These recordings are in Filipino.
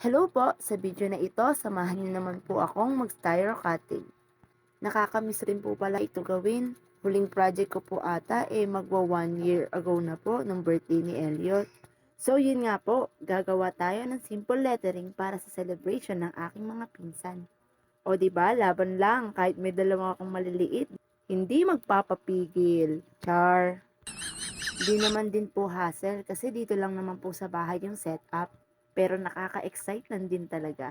Hello po! Sa video na ito, samahan niyo naman po akong mag-styro cutting. Nakakamiss rin po pala ito gawin. Huling project ko po ata magwa 1 year ago na po nung birthday ni Elliot. So yun nga po, gagawa tayo ng simple lettering para sa celebration ng aking mga pinsan. O di ba, laban lang kahit may dalawa akong maliliit, hindi magpapapigil. Char! Di naman din po hassle kasi dito lang naman po sa bahay yung setup. Pero nakaka-excite lang din talaga.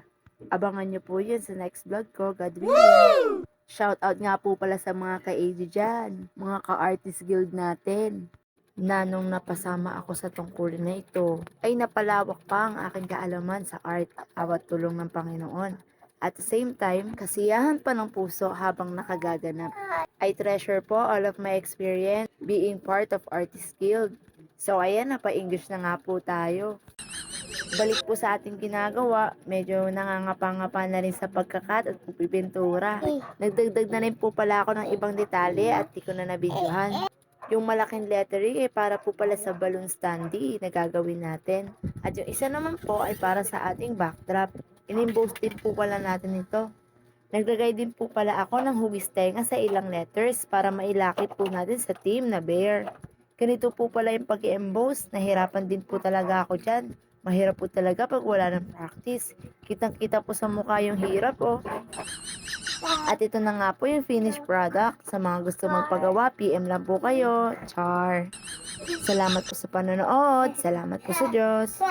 Abangan nyo po yun sa next vlog ko, God willing. Shoutout nga po pala sa mga ka-AG dyan, mga ka-artist guild natin. Na nung napasama ako sa tungkulin na ito, ay napalawak pa ang aking kaalaman sa art at awat tulong ng Panginoon. At the same time, kasiyahan pa ng puso habang nakagaganap. I treasure po all of my experience being part of Artist Guild. So ayan, napa-English na nga po tayo. Balik po sa ating ginagawa, medyo nangangapa-ngapa na rin sa pagkakat at pagpipintura. Nagdagdag na rin po pala ako ng ibang detalye at di ko na nabidyohan. Yung malaking lettering para po pala sa balloon standee na gagawin natin. At yung isa naman po ay para sa ating backdrop. Inimboss din po pala natin ito. Naglagay din po pala ako ng hugis tenga sa ilang letters para mailakip po natin sa team na bear. Ganito po pala yung pag-emboss, nahirapan din po talaga ako dyan. Mahirap po talaga pag wala ng practice. Kitang-kita po sa mukha yung hirap oh. At ito na nga po yung finished product. Sa mga gusto magpagawa, PM lang po kayo. Char! Salamat po sa panonood. Salamat po sa Diyos.